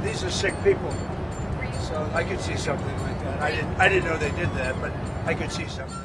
These are sick people, so I could see something like that. I didn't know they did that, but I could see something.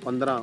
15।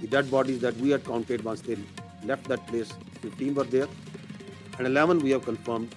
The dead bodies that we had counted once they left that place, 15 were there and 11 we have confirmed.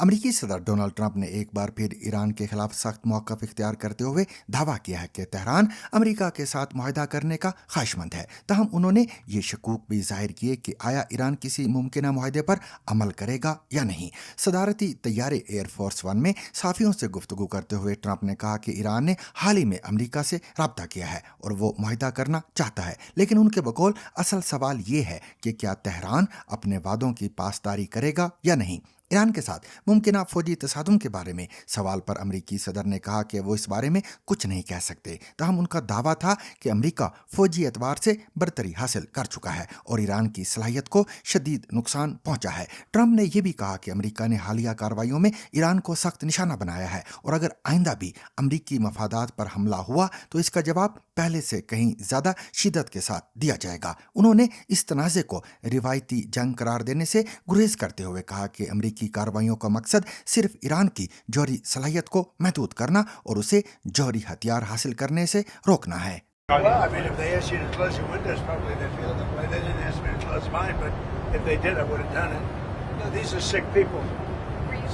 امریکی صدر Donald Trump نے ایک بار پھر ایران کے خلاف سخت موقف اختیار کرتے ہوئے دعویٰ کیا ہے کہ تہران امریکہ کے ساتھ معاہدہ کرنے کا خواہشمند ہے، تاہم انہوں نے یہ شکوک بھی ظاہر کیے کہ آیا ایران کسی ممکنہ معاہدے پر عمل کرے گا یا نہیں۔ صدارتی طیارے ایئر فورس ون میں صحافیوں سے گفتگو کرتے ہوئے ٹرمپ نے کہا کہ ایران نے حال ہی میں امریکہ سے رابطہ کیا ہے اور وہ معاہدہ کرنا چاہتا ہے، لیکن ان کے بقول اصل سوال یہ ہے کہ کیا تہران اپنے وعدوں کی پاسداری کرے گا یا نہیں۔ ایران کے ساتھ ممکنہ فوجی تصادم کے بارے میں سوال پر امریکی صدر نے کہا کہ وہ اس بارے میں کچھ نہیں کہہ سکتے، تاہم ان کا دعویٰ تھا کہ امریکہ فوجی اعتبار سے برتری حاصل کر چکا ہے اور ایران کی صلاحیت کو شدید نقصان پہنچا ہے۔ ٹرمپ نے یہ بھی کہا کہ امریکہ نے حالیہ کارروائیوں میں ایران کو سخت نشانہ بنایا ہے اور اگر آئندہ بھی امریکی مفادات پر حملہ ہوا تو اس کا جواب پہلے سے کہیں زیادہ شدت کے ساتھ دیا جائے گا۔ انہوں نے اس تنازع کو روایتی جنگ قرار دینے سے گریز کرتے ہوئے کہا کہ امریکی کارروائیوں کا مقصد صرف ایران کی جوہری صلاحیت کو محدود کرنا اور اسے جوہری ہتھیار حاصل کرنے سے روکنا ہے۔ Well, I mean, if they asked you to close your windows, probably they'd feel that way. They didn't ask me to close mine, but if they did, I would have done it. You know, these are sick people,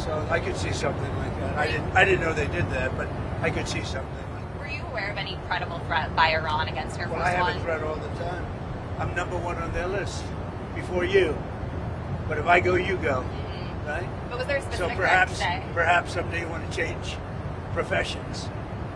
so I could see something like that. I didn't know they did that, but I could see something like that. Were you aware of any credible threat by Iran against Air Force One? Well, I have a threat all the time. I'm number one on their list before you. But if I go, you go. Right? But was there a So specific perhaps someday you want to change professions.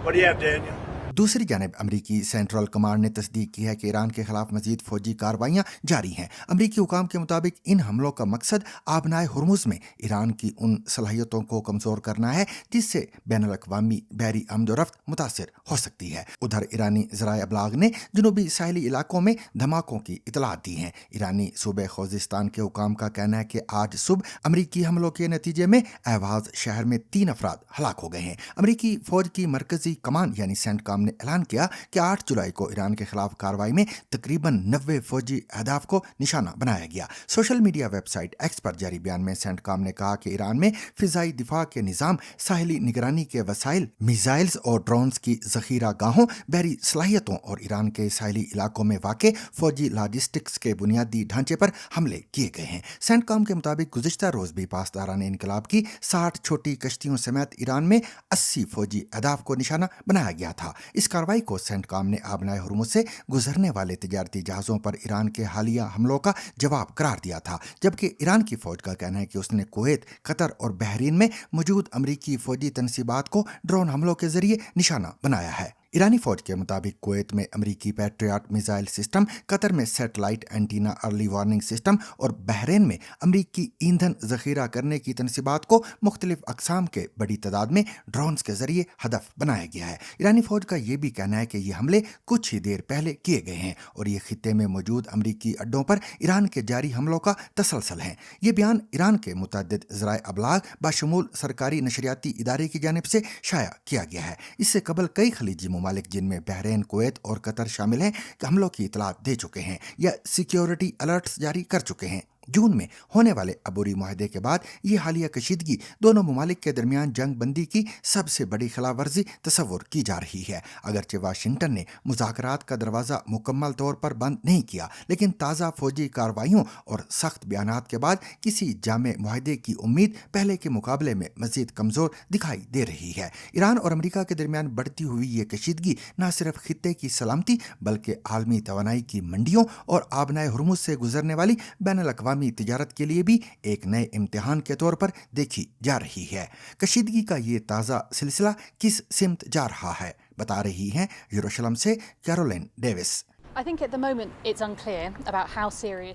What do you have, Daniel? دوسری جانب امریکی central command نے تصدیق کی ہے کہ ایران کے خلاف مزید فوجی کارروائیاں جاری ہیں۔ امریکی حکام کے مطابق ان حملوں کا مقصد آبنائے ہرمز میں ایران کی ان صلاحیتوں کو کمزور کرنا ہے جس سے بین الاقوامی بحری آمد و رفت متاثر ہو سکتی ہے۔ ادھر ایرانی ذرائع ابلاغ نے جنوبی ساحلی علاقوں میں دھماکوں کی اطلاعات دی ہیں۔ ایرانی صوبہ خوزستان کے حکام کا کہنا ہے کہ آج صبح امریکی حملوں کے نتیجے میں ایواز شہر میں 3 افراد ہلاک ہو گئے ہیں۔ امریکی فوج کی مرکزی کمان یعنی سینٹ کام نے اعلان کیا کہ 8 جولائی کو ایران کے خلاف کارروائی میں تقریباً 90 فوجی اہداف کو نشانہ بنایا گیا۔ Social media website X پر جاری بیان میں سینٹ کام نے کہا کہ ایران میں فضائی دفاع کے نظام، ساحلی نگرانی کے وسائل، میزائلز اور ڈرونز کی ذخیرہ گاہوں، بحری صلاحیتوں اور ایران کے ساحلی علاقوں میں واقع فوجی لاجسٹکس کے بنیادی ڈھانچے پر حملے کیے گئے ہیں۔ سینٹ کام کے مطابق گزشتہ روز بھی پاسداران انقلاب کی 60 چھوٹی کشتیوں سمیت ایران میں 80 فوجی اہداف کو نشانہ بنایا گیا تھا۔ اس کارروائی کو سینٹ کام نے آبنائے ہرمز سے گزرنے والے تجارتی جہازوں پر ایران کے حالیہ حملوں کا جواب قرار دیا تھا، جبکہ ایران کی فوج کا کہنا ہے کہ اس نے کویت، قطر اور بحرین میں موجود امریکی فوجی تنصیبات کو ڈرون حملوں کے ذریعے نشانہ بنایا ہے۔ ایرانی فوج کے مطابق کویت میں امریکی پیٹریاٹ میزائل سسٹم، قطر میں satellite antenna early warning system اور بحرین میں امریکی ایندھن ذخیرہ کرنے کی تنصیبات کو مختلف اقسام کے بڑی تعداد میں ڈرونز کے ذریعے ہدف بنایا گیا ہے۔ ایرانی فوج کا یہ بھی کہنا ہے کہ یہ حملے کچھ ہی دیر پہلے کیے گئے ہیں اور یہ خطے میں موجود امریکی اڈوں پر ایران کے جاری حملوں کا تسلسل ہے۔ یہ بیان ایران کے متعدد ذرائع ابلاغ بشمول سرکاری نشریاتی ادارے کی جانب سے شائع کیا گیا ہے۔ اس سے قبل کئی خلیجی ممالک جن میں بحرین، کویت اور قطر شامل ہیں کہ حملوں کی اطلاعات دے چکے ہیں یا سیکیورٹی الرٹس جاری کر چکے ہیں۔ جون میں ہونے والے عبوری معاہدے کے بعد یہ حالیہ کشیدگی دونوں ممالک کے درمیان جنگ بندی کی سب سے بڑی خلاف ورزی تصور کی جا رہی ہے۔ اگرچہ واشنگٹن نے مذاکرات کا دروازہ مکمل طور پر بند نہیں کیا، لیکن تازہ فوجی کارروائیوں اور سخت بیانات کے بعد کسی جامع معاہدے کی امید پہلے کے مقابلے میں مزید کمزور دکھائی دے رہی ہے۔ ایران اور امریکہ کے درمیان بڑھتی ہوئی یہ کشیدگی نہ صرف خطے کی سلامتی بلکہ عالمی توانائی کی منڈیوں اور آبنائے ہرمز سے گزرنے والی بین الاقوامی تجارت کے لیے بھی ایک نئے امتحان کے طور پر دیکھی جا رہی ہے۔ کشیدگی کا یہ تازہ سلسلہ کس سمت جا رہا ہے، بتا رہی ہیں یروشلم سے کیرولین ڈیوس۔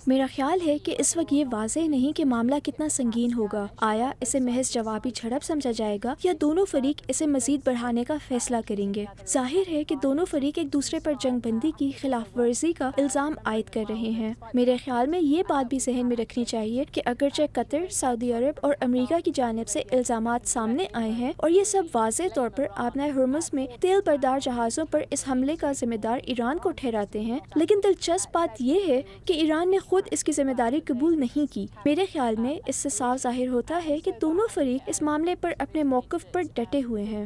میرا خیال ہے کہ اس وقت یہ واضح نہیں کہ معاملہ کتنا سنگین ہوگا۔ آیا اسے محض جوابی جھڑپ سمجھا جائے گا یا دونوں فریق اسے مزید بڑھانے کا فیصلہ کریں گے؟ ظاہر ہے کہ دونوں فریق ایک دوسرے پر جنگ بندی کی خلاف ورزی کا الزام عائد کر رہے ہیں۔ میرے خیال میں یہ بات بھی ذہن میں رکھنی چاہیے کہ اگرچہ قطر، سعودی عرب اور امریکہ کی جانب سے الزامات سامنے آئے ہیں اور یہ سب واضح طور پر آبنائے ہرمز میں تیل بردار جہازوں پر اس حملے کا ذمہ دار ایران کو ٹھہراتے ہیں، لیکن دلچسپ بات یہ ہے کہ ایران نے خود اس کی ذمہ داری قبول نہیں کی۔ میرے خیال میں اس سے صاف ظاہر ہوتا ہے کہ دونوں فریق اس معاملے پر اپنے موقف پر ڈٹے ہوئے ہیں۔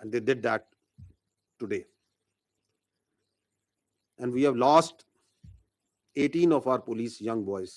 And they did that today. And we have lost 18 of our police young boys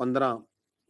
15।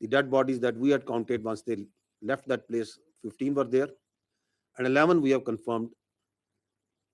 The dead bodies that we had counted once they left that place, 15 were there and 11 we have confirmed.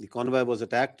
The convoy was attacked।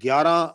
11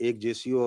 1 JCO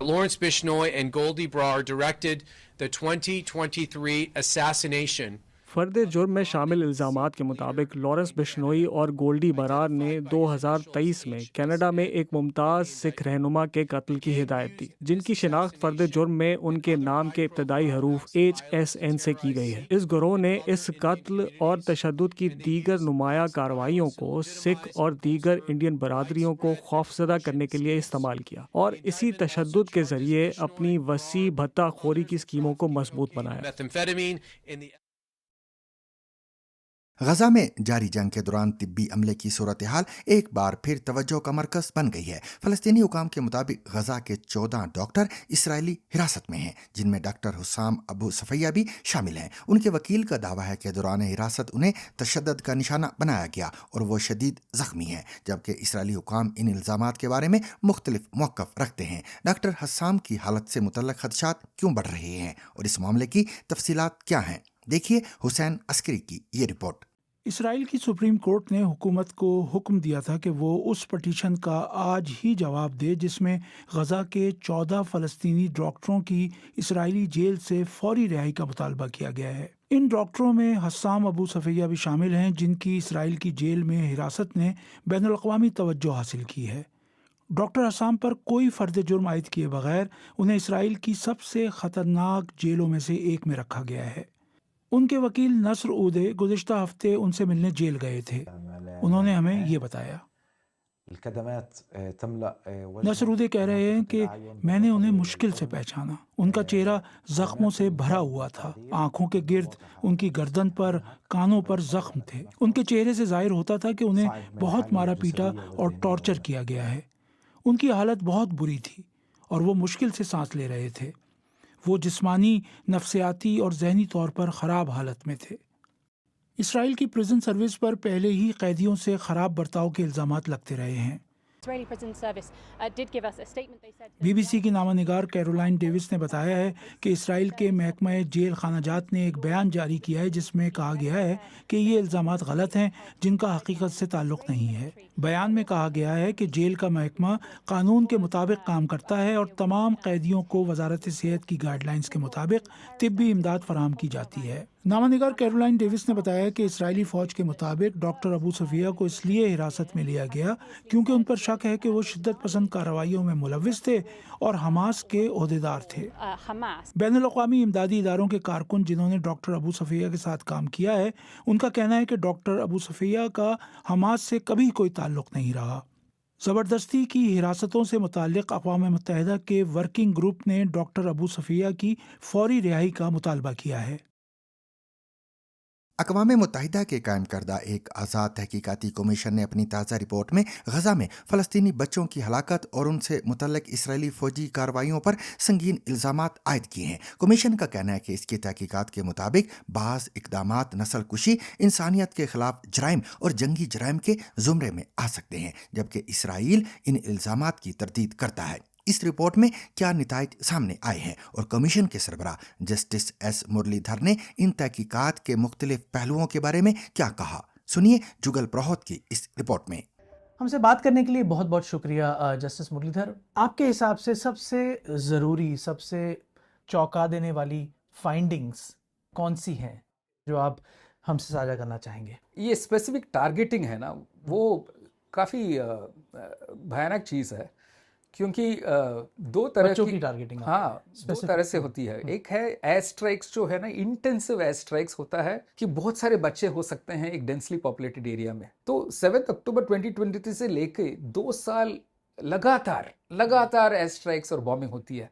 Lawrence Bishnoi and Goldie Brar directed the 2023 assassination. فرد جرم میں شامل الزامات کے مطابق Lawrence بشنوئی اور گولڈی برار نے 2023 میں کینیڈا میں ایک ممتاز سکھ رہنما کے قتل کی ہدایت دی، جن کی شناخت فرد جرم میں ان کے نام کے ابتدائی حروف HSN سے کی گئی ہے۔ اس گروہ نے اس قتل اور تشدد کی دیگر نمایاں کارروائیوں کو سکھ اور دیگر انڈین برادریوں کو خوفزدہ کرنے کے لیے استعمال کیا اور اسی تشدد کے ذریعے اپنی وسیع بھتہ خوری کی اسکیموں کو مضبوط بنایا۔ غزہ میں جاری جنگ کے دوران طبی عملے کی صورتحال ایک بار پھر توجہ کا مرکز بن گئی ہے۔ فلسطینی حکام کے مطابق غزہ کے 14 ڈاکٹر اسرائیلی حراست میں ہیں، جن میں ڈاکٹر حسام ابو صفیہ بھی شامل ہیں۔ ان کے وکیل کا دعویٰ ہے کہ دوران حراست انہیں تشدد کا نشانہ بنایا گیا اور وہ شدید زخمی ہیں، جبکہ اسرائیلی حکام ان الزامات کے بارے میں مختلف موقف رکھتے ہیں۔ ڈاکٹر حسام کی حالت سے متعلق خدشات کیوں بڑھ رہے ہیں اور اس معاملے کی تفصیلات کیا ہیں، دیکھیے حسین عسکری کی یہ رپورٹ۔ اسرائیل کی سپریم کورٹ نے حکومت کو حکم دیا تھا کہ وہ اس پٹیشن کا آج ہی جواب دے جس میں غزہ کے 14 فلسطینی ڈاکٹروں کی اسرائیلی جیل سے فوری رہائی کا مطالبہ کیا گیا ہے۔ ان ڈاکٹروں میں حسام ابو صفیہ بھی شامل ہیں، جن کی اسرائیل کی جیل میں حراست نے بین الاقوامی توجہ حاصل کی ہے۔ ڈاکٹر حسام پر کوئی فرد جرم عائد کیے بغیر انہیں اسرائیل کی سب سے خطرناک جیلوں میں سے ایک میں رکھا گیا ہے۔ ان کے وکیل نصر اودے گزشتہ ہفتے ان سے ملنے جیل گئے تھے۔ انہوں نے ہمیں یہ بتایا۔ نصر اودے کہہ رہے ہیں کہ میں نے انہیں مشکل سے پہچانا۔ ان کا چہرہ زخموں سے بھرا ہوا تھا، آنکھوں کے گرد، ان کی گردن پر، کانوں پر زخم تھے۔ ان کے چہرے سے ظاہر ہوتا تھا کہ انہیں بہت مارا پیٹا اور ٹارچر کیا گیا ہے۔ ان کی حالت بہت بری تھی اور وہ مشکل سے سانس لے رہے تھے۔ وہ جسمانی، نفسیاتی اور ذہنی طور پر خراب حالت میں تھے۔ اسرائیل کی پریزن سروس پر پہلے ہی قیدیوں سے خراب برتاؤ کے الزامات لگتے رہے ہیں۔ بی بی سی کی نامہ نگار کیرولائن ڈیوس نے بتایا ہے کہ اسرائیل کے محکمہ جیل خانہ جات نے ایک بیان جاری کیا ہے جس میں کہا گیا ہے کہ یہ الزامات غلط ہیں، جن کا حقیقت سے تعلق نہیں ہے۔ بیان میں کہا گیا ہے کہ جیل کا محکمہ قانون کے مطابق کام کرتا ہے اور تمام قیدیوں کو وزارت صحت کی گائیڈ لائنز کے مطابق طبی امداد فراہم کی جاتی ہے۔ نامہ نگار کیرولائن ڈیوس نے بتایا کہ اسرائیلی فوج کے مطابق ڈاکٹر ابو صفیہ کو اس لیے حراست میں لیا گیا کیونکہ ان پر شک ہے کہ وہ شدت پسند کارروائیوں میں ملوث تھے اور حماس کے عہدیدار تھے۔ بین الاقوامی امدادی اداروں کے کارکن جنہوں نے ڈاکٹر ابو صفیہ کے ساتھ کام کیا ہے، ان کا کہنا ہے کہ ڈاکٹر ابو صفیہ کا حماس سے کبھی کوئی تعلق نہیں رہا۔ زبردستی کی حراستوں سے متعلق اقوام متحدہ کے ورکنگ گروپ نے ڈاکٹر ابو صفیہ کی فوری رہائی کا مطالبہ کیا ہے۔ اقوام متحدہ کے قائم کردہ ایک آزاد تحقیقاتی کمیشن نے اپنی تازہ رپورٹ میں غزہ میں فلسطینی بچوں کی ہلاکت اور ان سے متعلق اسرائیلی فوجی کارروائیوں پر سنگین الزامات عائد کیے ہیں۔ کمیشن کا کہنا ہے کہ اس کی تحقیقات کے مطابق بعض اقدامات نسل کشی، انسانیت کے خلاف جرائم اور جنگی جرائم کے زمرے میں آ سکتے ہیں، جبکہ اسرائیل ان الزامات کی تردید کرتا ہے۔ اس رپورٹ میں کیا نتائج سامنے آئے ہیں اور کمیشن کے سربراہ جسٹس ایس مرلی دھر نے ان تحقیقات کے مختلف پہلوؤں کے بارے میں کیا کہا، سنیے جگل پروہت کی اس رپورٹ میں۔ ہم سے بات کرنے کے لیے بہت بہت شکریہ جسٹس مرلی دھر۔ آپ کے حساب سے سب سے ضروری، سب سے چونکا دینے والی فائنڈنگز کون سی ہیں جو آپ ہم سے ساجھا کرنا چاہیں گے؟ یہ اسپیسیفک ٹارگیٹنگ ہے نا، وہ کافی بھیانک چیز ہے، کیونکہ دو طرح کی ٹارگیٹنگ، ہاں، دو طرح سے ہوتی ہے۔ ایک ہے ایئر اسٹرائکس، جو ہے نا انٹینسو ایئر اسٹرائکس ہوتا ہے کہ بہت سارے بچے ہو سکتے ہیں ایک ڈینسلی پاپولیٹڈ ایریا میں۔ تو 7 اکتوبر 2023 سے لے کے 2 سال لگاتار ایئر اسٹرائکس اور بامبنگ ہوتی ہے۔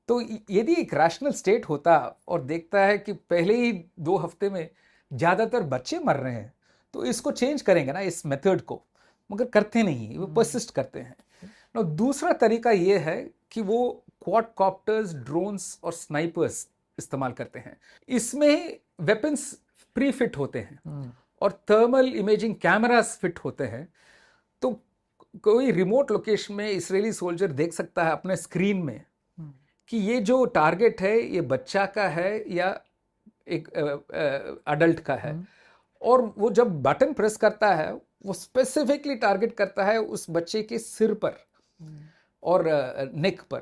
تو یدی ایک ریشنل اسٹیٹ ہوتا اور دیکھتا ہے کہ پہلے ہی 2 ہفتے میں زیادہ تر بچے مر رہے ہیں، تو اس کو چینج کریں گے نا، اس میتھڈ کو، مگر کرتے نہیں، وہ پرسسٹ کرتے ہیں۔ دوسرا طریقہ یہ ہے کہ وہ کوڈ کاپٹرز، ڈرونز اور سنائپرز استعمال کرتے ہیں۔ اس میں ویپنز پری فٹ ہوتے ہیں اور تھرمل امیجنگ کیمراز فٹ ہوتے ہیں، تو کوئی ریموٹ لوکیشن میں اسرائیلی سولجر دیکھ سکتا ہے اپنے اسکرین میں کہ یہ جو ٹارگٹ ہے یہ بچہ کا ہے یا ایک اڈلٹ کا ہے، اور وہ جب بٹن پریس کرتا ہے وہ اسپیسیفکلی ٹارگٹ کرتا ہے اس بچے کے سر پر اور نیک پر۔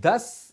10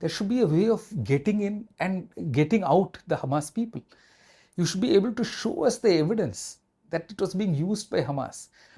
there should be a way of getting in and getting out the Hamas people. You should be able to show us the evidence that it was being used by Hamas.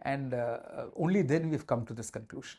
and only then we've come to this conclusion.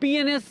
PNS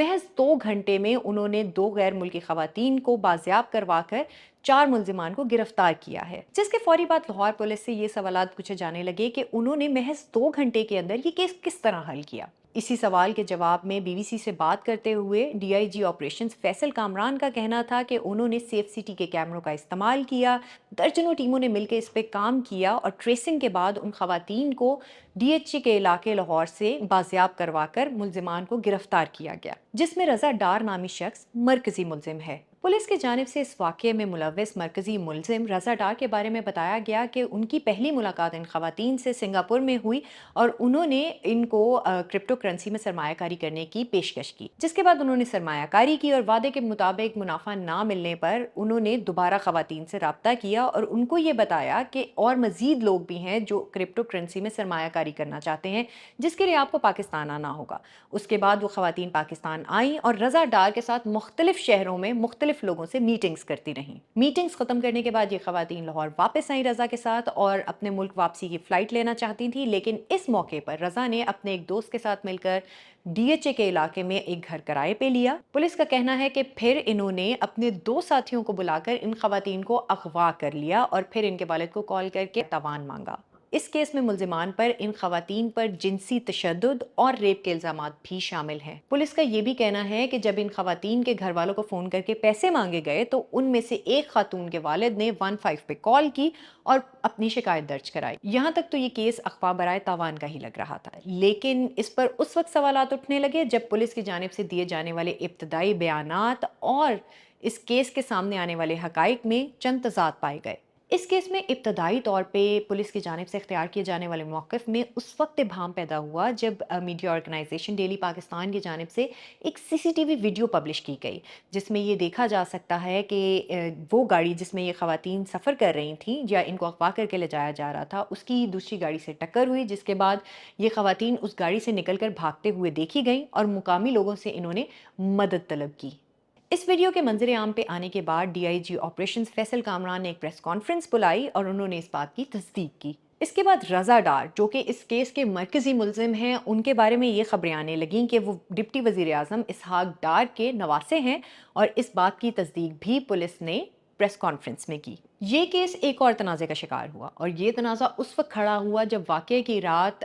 محض 2 گھنٹے میں انہوں نے 2 غیر ملکی خواتین کو بازیاب کروا کر 4 ملزمان کو گرفتار کیا ہے، جس کے فوری بعد لاہور پولیس سے یہ سوالات پوچھے جانے لگے کہ انہوں نے محض 2 گھنٹے کے اندر یہ کیس کس طرح حل کیا۔ اسی سوال کے جواب میں بی بی سی سے بات کرتے ہوئے D I G operations Faisal Kamran کا کہنا تھا کہ انہوں نے سیف سٹی کے کیمروں کا استعمال کیا، درجنوں ٹیموں نے مل کے اس پہ کام کیا اور ٹریسنگ کے بعد ان خواتین کو ڈی ایچ اے کے علاقے لاہور سے بازیاب کروا کر ملزمان کو گرفتار کیا گیا، جس میں رضا ڈار نامی شخص مرکزی ملزم ہے۔ پولیس کی جانب سے اس واقعے میں ملوث مرکزی ملزم رضا ڈار کے بارے میں بتایا گیا کہ ان کی پہلی ملاقات ان خواتین سے سنگاپور میں ہوئی اور انہوں نے ان کو کرپٹو کرنسی میں سرمایہ کاری کرنے کی پیشکش کی، جس کے بعد انہوں نے سرمایہ کاری کی اور وعدے کے مطابق منافع نہ ملنے پر انہوں نے دوبارہ خواتین سے رابطہ کیا اور ان کو یہ بتایا کہ اور مزید لوگ بھی ہیں جو کرپٹو کرنسی میں سرمایہ کاری کرنا چاہتے ہیں، جس کے لیے آپ کو پاکستان آنا ہوگا۔ اس کے بعد وہ خواتین پاکستان آئیں اور رضا ڈار کے ساتھ مختلف شہروں میں مختلف لوگوں سے میٹنگز کرتی رہیں۔ میٹنگز ختم کرنے کے بعد یہ خواتین لاہور واپس آئیں رضا کے ساتھ اور اپنے ملک واپسی کی فلائٹ لینا چاہتی تھیں، لیکن اس موقع پر رضا نے اپنے ایک دوست کے ساتھ مل کر ڈی ایچ اے کے علاقے میں ایک گھر کرائے پہ لیا۔ پولیس کا کہنا ہے کہ پھر انہوں نے اپنے 2 ساتھیوں کو بلا کر ان خواتین کو اغوا کر لیا اور پھر ان کے والد کو کال کر کے تاوان مانگا۔ اس کیس میں ملزمان پر ان خواتین پر جنسی تشدد اور ریپ کے الزامات بھی شامل ہیں۔ پولیس کا یہ بھی کہنا ہے کہ جب ان خواتین کے گھر والوں کو فون کر کے پیسے مانگے گئے تو ان میں سے ایک خاتون کے والد نے 15 پہ کال کی اور اپنی شکایت درج کرائی۔ یہاں تک تو یہ کیس اغوا برائے تاوان کا ہی لگ رہا تھا، لیکن اس پر اس وقت سوالات اٹھنے لگے جب پولیس کی جانب سے دیے جانے والے ابتدائی بیانات اور اس کیس کے سامنے آنے والے حقائق میں چند تضاد پائے گئے۔ اس کیس میں ابتدائی طور پہ پولیس کی جانب سے اختیار کیے جانے والے موقف میں اس وقت ابہام پیدا ہوا جب میڈیا آرگنائزیشن ڈیلی پاکستان کی جانب سے ایک C C T V video publish کی گئی، جس میں یہ دیکھا جا سکتا ہے کہ وہ گاڑی جس میں یہ خواتین سفر کر رہی تھیں یا ان کو اغوا کر کے لے جایا جا رہا تھا، اس کی دوسری گاڑی سے ٹکر ہوئی، جس کے بعد یہ خواتین اس گاڑی سے نکل کر بھاگتے ہوئے دیکھی گئیں اور مقامی لوگوں سے انہوں نے مدد طلب کی۔ اس ویڈیو کے منظر عام پہ آنے کے بعد D I G operations Faisal Kamran نے ایک پریس کانفرنس بلائی اور انہوں نے اس بات کی تصدیق کی۔ اس کے بعد رضا ڈار جو کہ اس کیس کے مرکزی ملزم ہیں، ان کے بارے میں یہ خبریں آنے لگیں کہ وہ ڈپٹی وزیر اعظم اسحاق ڈار کے نواسے ہیں اور اس بات کی تصدیق بھی پولیس نے پریس کانفرنس میں کی۔ یہ کیس ایک اور تنازع کا شکار ہوا اور یہ تنازع اس وقت کھڑا ہوا جب واقعے کی رات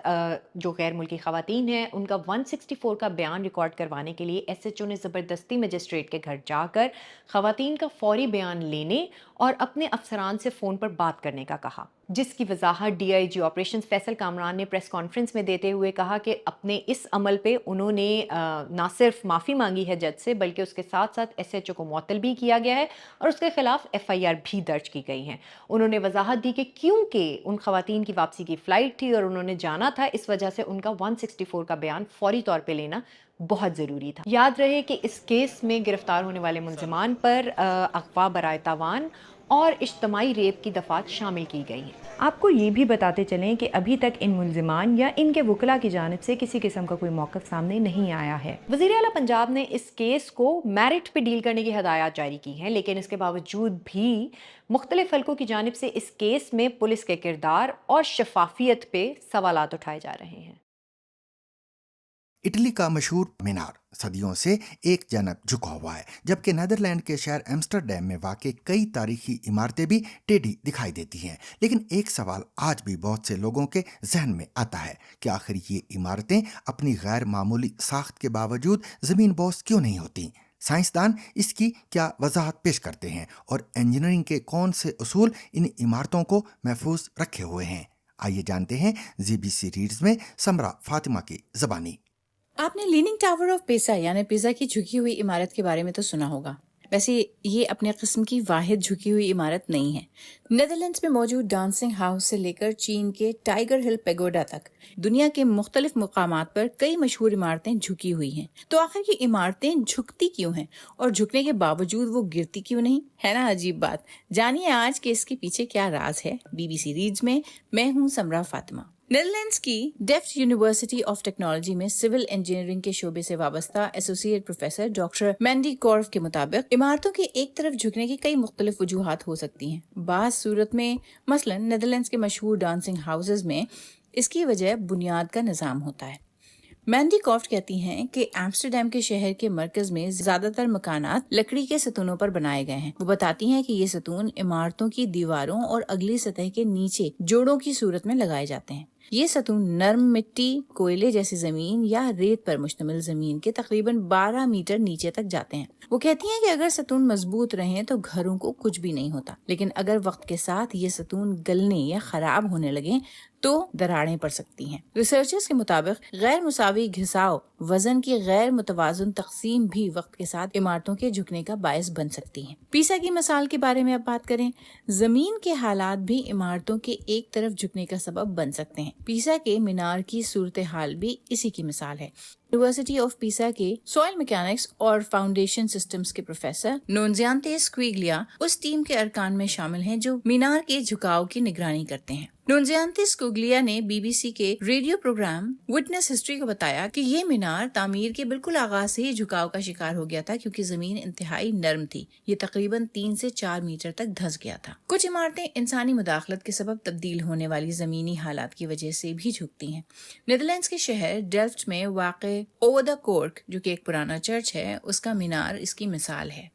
جو غیر ملکی خواتین ہیں ان کا 164 کا بیان ریکارڈ کروانے کے لیے ایس ایچ او نے زبردستی مجسٹریٹ کے گھر جا کر خواتین کا فوری بیان لینے اور اپنے افسران سے فون پر بات کرنے کا کہا، جس کی وضاحت D I G operations Faisal Kamran نے پریس کانفرنس میں دیتے ہوئے کہا کہ اپنے اس عمل پہ انہوں نے نہ صرف معافی مانگی ہے جج سے بلکہ اس کے ساتھ ساتھ ایس ایچ او کو معطل بھی کیا گیا ہے اور اس کے خلاف ایف آئی آر بھی درج کی گئی ہیں۔ انہوں نے وضاحت دی کہ کیونکہ ان خواتین کی واپسی کی فلائٹ تھی اور انہوں نے جانا تھا، اس وجہ سے ان کا 164 کا بیان فوری طور پہ لینا بہت ضروری تھا۔ یاد رہے کہ اس کیس میں گرفتار ہونے والے ملزمان پر اغوا برائے تاوان اور اجتماعی ریپ کی دفعات شامل کی گئی ہیں۔ آپ کو یہ بھی بتاتے چلیں کہ ابھی تک ان ملزمان یا ان کے وکلاء کی جانب سے کسی قسم کا کوئی موقف سامنے نہیں آیا ہے۔ وزیر اعلیٰ پنجاب نے اس کیس کو میرٹ پہ ڈیل کرنے کی ہدایات جاری کی ہیں، لیکن اس کے باوجود بھی مختلف حلقوں کی جانب سے اس کیس میں پولیس کے کردار اور شفافیت پہ سوالات اٹھائے جا رہے ہیں۔ اٹلی کا مشہور مینار صدیوں سے ایک جانب جھکا ہوا ہے، جبکہ نیدرلینڈ کے شہر ایمسٹرڈیم میں واقع کئی تاریخی عمارتیں بھی ٹیڑھی دکھائی دیتی ہیں۔ لیکن ایک سوال آج بھی بہت سے لوگوں کے ذہن میں آتا ہے کہ آخر یہ عمارتیں اپنی غیر معمولی ساخت کے باوجود زمین بوس کیوں نہیں ہوتی؟ سائنسدان اس کی کیا وضاحت پیش کرتے ہیں اور انجینئرنگ کے کون سے اصول ان عمارتوں کو محفوظ رکھے ہوئے ہیں؟ آئیے جانتے ہیں زی بی سی ریڈز میں سمرا فاطمہ کی زبانی۔ آپ نے لیننگ ٹاور آف پیسا یعنی پیسا کی جھکی ہوئی عمارت کے بارے میں تو سنا ہوگا۔ ویسے یہ اپنے قسم کی واحد جھکی ہوئی عمارت نہیں ہے۔ نیدرلینڈز میں موجود ڈانسنگ ہاؤس سے لے کر چین کے ٹائیگر ہل پیگوڈا تک دنیا کے مختلف مقامات پر کئی مشہور عمارتیں جھکی ہوئی ہیں۔ تو آخر یہ عمارتیں جھکتی کیوں ہیں اور جھکنے کے باوجود وہ گرتی کیوں نہیں؟ ہے نا عجیب بات۔ جانیے آج کہ اس کے پیچھے کیا راز ہے۔ بی بی سی ریڈز میں ہوں سمرا فاطمہ۔ نیدرلینڈز کی ڈیفٹ یونیورسٹی آف ٹیکنالوجی میں سول انجینئرنگ کے شعبے سے وابستہ ایسوسیٹ پروفیسر ڈاکٹر مینڈی کورف کے مطابق عمارتوں کے ایک طرف جھکنے کی کئی مختلف وجوہات ہو سکتی ہیں۔ بعض صورت میں مثلا نیدرلینڈز کے مشہور ڈانسنگ ہاؤسز میں اس کی وجہ بنیاد کا نظام ہوتا ہے۔ مینڈی کافٹ کہتی ہیں کہ ایمسٹرڈیم کے شہر کے مرکز میں زیادہ تر مکانات لکڑی کے ستونوں پر بنائے گئے ہیں۔ وہ بتاتی ہیں کہ یہ ستون عمارتوں کی دیواروں اور اگلی سطح کے نیچے جوڑوں کی صورت میں لگائے جاتے ہیں۔ یہ ستون نرم مٹی، کوئلے جیسی زمین یا ریت پر مشتمل زمین کے تقریباً 12 میٹر نیچے تک جاتے ہیں۔ وہ کہتی ہیں کہ اگر ستون مضبوط رہیں تو گھروں کو کچھ بھی نہیں ہوتا، لیکن اگر وقت کے ساتھ یہ ستون گلنے یا خراب ہونے لگیں تو دراڑیں پڑ سکتی ہیں۔ ریسرچرز کے مطابق غیر مساوی گھساؤ، وزن کی غیر متوازن تقسیم بھی وقت کے ساتھ عمارتوں کے جھکنے کا باعث بن سکتی ہیں۔ پیسا کی مثال کے بارے میں اب بات کریں۔ زمین کے حالات بھی عمارتوں کے ایک طرف جھکنے کا سبب بن سکتے ہیں۔ پیسا کے مینار کی صورتحال بھی اسی کی مثال ہے۔ یونیورسٹی آف پیسا کے سوائل میکینکس اور فاؤنڈیشن سسٹمز کے پروفیسر نونزیانتے اسکویگلیا اس ٹیم کے ارکان میں شامل ہیں جو مینار کے جھکاؤ کی نگرانی کرتے ہیں۔ نونزیانتے اسکویگلیا نے بی بی سی کے ریڈیو پروگرام وٹنس ہسٹری کو بتایا کہ یہ مینار تعمیر کے بالکل آغاز سے ہی جھکاؤ کا شکار ہو گیا تھا، کیونکہ زمین انتہائی نرم تھی۔ یہ تقریباً 3 سے 4 میٹر تک دھس گیا تھا۔ کچھ عمارتیں انسانی مداخلت کے سبب تبدیل ہونے والی زمینی حالات کی وجہ سے بھی جھکتی ہیں۔ نیدرلینڈز کے شہر ڈیلفٹ میں واقع اوور دا کورک، جو کہ ایک پرانا چرچ ہے، اس کا مینار اس کی مثال ہے۔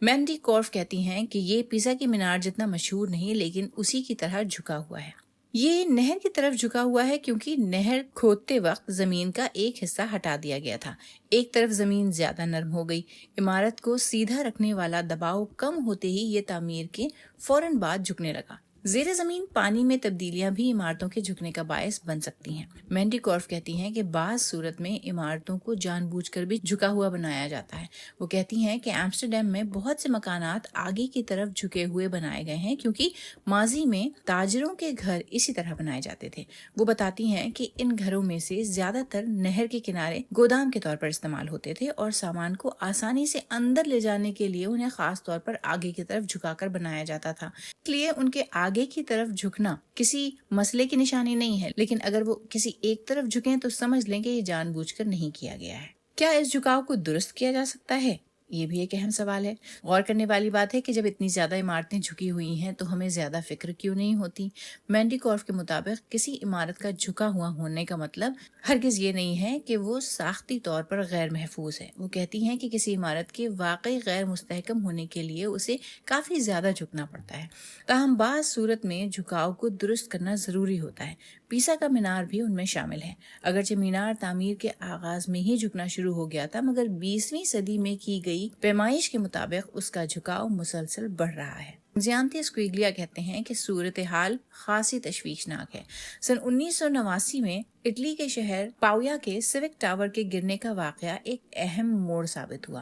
مینڈی کورف کہتی ہیں کہ یہ پیسا کی مینار جتنا مشہور نہیں، لیکن اسی کی طرح جھکا ہوا ہے۔ یہ نہر کی طرف جھکا ہوا ہے کیونکہ نہر کھودتے وقت زمین کا ایک حصہ ہٹا دیا گیا تھا۔ ایک طرف زمین زیادہ نرم ہو گئی۔ عمارت کو سیدھا رکھنے والا دباؤ کم ہوتے ہی یہ تعمیر کے فوراً بعد جھکنے لگا۔ زیر زمین پانی میں تبدیلیاں بھی عمارتوں کے جھکنے کا باعث بن سکتی ہیں۔ مینڈی کورف کہتی ہیں کہ بعض صورت میں عمارتوں کو جان بوجھ کر بھی جھکا ہوا بنایا جاتا ہے۔ وہ کہتی ہیں کہ ایمسٹرڈیم میں بہت سے مکانات آگے کی طرف جھکے ہوئے بنائے گئے ہیں کیونکہ ماضی میں تاجروں کے گھر اسی طرح بنائے جاتے تھے۔ وہ بتاتی ہیں کہ ان گھروں میں سے زیادہ تر نہر کے کنارے گودام کے طور پر استعمال ہوتے تھے اور سامان کو آسانی سے اندر لے جانے کے لیے انہیں خاص طور پر آگے کی طرف جھکا کر بنایا جاتا تھا۔ اس لیے ان کے آگے کی طرف جھکنا کسی مسئلے کی نشانی نہیں ہے، لیکن اگر وہ کسی ایک طرف جھکیں تو سمجھ لیں کہ یہ جان بوجھ کر نہیں کیا گیا ہے۔ کیا اس جھکاؤ کو درست کیا جا سکتا ہے؟ یہ بھی ایک اہم سوال ہے۔ غور کرنے والی بات ہے کہ جب اتنی زیادہ عمارتیں جھکی ہوئی ہیں تو ہمیں زیادہ فکر کیوں نہیں ہوتی؟ مینڈی کورف کے مطابق کسی عمارت کا جھکا ہوا ہونے کا مطلب ہرگز یہ نہیں ہے کہ وہ ساختی طور پر غیر محفوظ ہے۔ وہ کہتی ہیں کہ کسی عمارت کے واقعی غیر مستحکم ہونے کے لیے اسے کافی زیادہ جھکنا پڑتا ہے، تاہم بعض صورت میں جھکاؤ کو درست کرنا ضروری ہوتا ہے۔ پیسا کا مینار بھی ان میں شامل ہے۔ اگرچہ مینار تعمیر کے آغاز میں ہی جھکنا شروع ہو گیا تھا، مگر 20ویں صدی میں کی گئی پیمائش کے مطابق اس کا جھکاؤ مسلسل بڑھ رہا ہے۔ زیانتے اسکویگلیا کہتے ہیں کہ صورتحال خاصی تشویشناک ہے۔ سن 1989 میں اٹلی کے شہر پاویا کے سیوک ٹاور کے گرنے کا واقعہ ایک اہم موڑ ثابت ہوا۔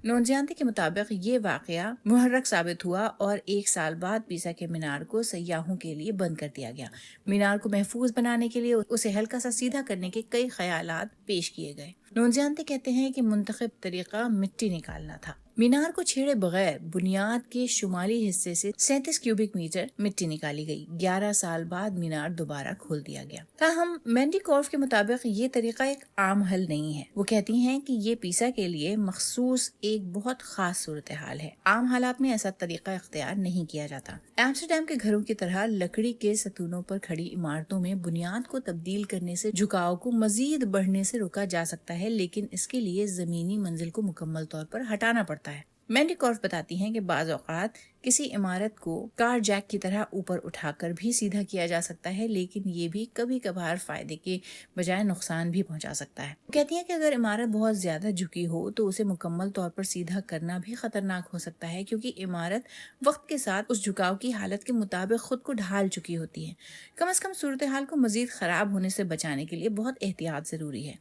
نونزیانتے کے مطابق یہ واقعہ محرک ثابت ہوا اور 1 سال بعد پیسا کے مینار کو سیاحوں کے لیے بند کر دیا گیا۔ مینار کو محفوظ بنانے کے لیے اسے ہلکا سا سیدھا کرنے کے کئی خیالات پیش کیے گئے۔ نونزیانتے کہتے ہیں کہ منتخب طریقہ مٹی نکالنا تھا۔ مینار کو چھیڑے بغیر بنیاد کے شمالی حصے سے 37 کیوبک میٹر مٹی نکالی گئی۔ 11 سال بعد مینار دوبارہ کھول دیا گیا۔ تاہم مینڈی کورف کے مطابق یہ طریقہ ایک عام حل نہیں ہے۔ وہ کہتی ہیں کہ یہ پیسا کے لیے مخصوص ایک بہت خاص صورتحال ہے۔ عام حالات میں ایسا طریقہ اختیار نہیں کیا جاتا۔ ایمسٹرڈیم کے گھروں کی طرح لکڑی کے ستونوں پر کھڑی عمارتوں میں بنیاد کو تبدیل کرنے سے جھکاؤ کو مزید بڑھنے سے روکا جا سکتا ہے، لیکن اس کے لیے زمینی منزل کو مکمل طور پر ہٹانا پڑتا ہے۔ مینڈی کورف بتاتی ہیں کہ بعض اوقات کسی عمارت کو کار جیک کی طرح اوپر اٹھا کر بھی سیدھا کیا جا سکتا ہے، لیکن یہ بھی کبھی کبھار فائدے کے بجائے نقصان بھی پہنچا سکتا ہے۔ وہ کہتی ہیں کہ اگر عمارت بہت زیادہ جھکی ہو تو اسے مکمل طور پر سیدھا کرنا بھی خطرناک ہو سکتا ہے، کیونکہ عمارت وقت کے ساتھ اس جھکاؤ کی حالت کے مطابق خود کو ڈھال چکی ہوتی ہے۔ کم از کم صورتحال کو مزید خراب ہونے سے بچانے کے لیے بہت احتیاط ضروری ہے۔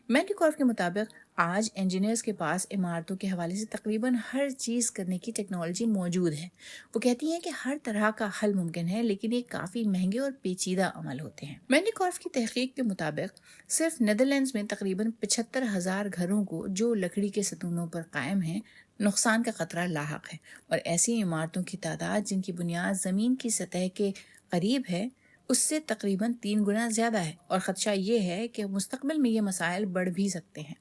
مینڈی کورف کے مطابق آج انجینئرز کے پاس عمارتوں کے حوالے سے تقریباً ہر چیز کرنے کی ٹیکنالوجی موجود ہے۔ وہ کہتی ہیں کہ ہر طرح کا حل ممکن ہے، لیکن یہ کافی مہنگے اور پیچیدہ عمل ہوتے ہیں۔ مینڈی کورف کی تحقیق کے مطابق صرف نیدرلینڈز میں تقریباً 75,000 گھروں کو جو لکڑی کے ستونوں پر قائم ہیں نقصان کا خطرہ لاحق ہے، اور ایسی عمارتوں کی تعداد جن کی بنیاد زمین کی سطح کے قریب ہے اس سے تقریباً 3 گنا زیادہ ہے، اور خدشہ یہ ہے کہ مستقبل میں یہ مسائل بڑھ بھی سکتے ہیں۔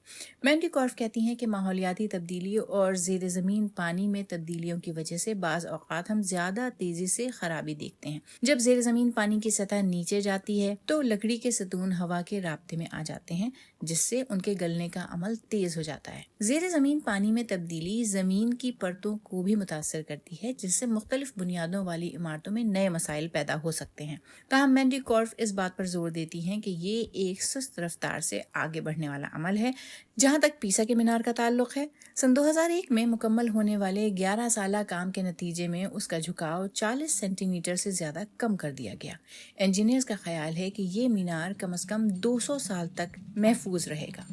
مینڈی کارف کہتی ہیں کہ ماحولیاتی تبدیلی اور زیر زمین پانی میں تبدیلیوں کی وجہ سے بعض اوقات ہم زیادہ تیزی سے خرابی دیکھتے ہیں۔ جب زیر زمین پانی کی سطح نیچے جاتی ہے تو لکڑی کے ستون ہوا کے رابطے میں آ جاتے ہیں، جس سے ان کے گلنے کا عمل تیز ہو جاتا ہے۔ زیر زمین پانی میں تبدیلی زمین کی پرتوں کو بھی متاثر کرتی ہے، جس سے مختلف بنیادوں والی عمارتوں میں نئے مسائل پیدا ہو سکتے ہیں۔ تاہم مینڈی کارف اس بات پر زور دیتی ہیں کہ یہ ایک سست رفتار سے آگے بڑھنے والا عمل ہے۔ جہاں تک پیسا کے مینار کا تعلق ہے، سن 2001 میں مکمل ہونے والے 11 سالہ کام کے نتیجے میں اس کا جھکاؤ 40 سینٹی میٹر سے زیادہ کم کر دیا گیا۔ انجینئرز کا خیال ہے کہ یہ مینار کم از کم 200 سال تک محفوظ رہے گا۔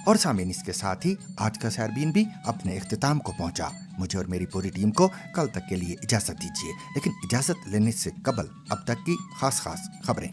اور سامعین، اس کے ساتھ ہی آج کا سیربین بھی اپنے اختتام کو پہنچا۔ مجھے اور میری پوری ٹیم کو کل تک کے لیے اجازت دیجیے، لیکن اجازت لینے سے قبل اب تک کی خاص خبریں۔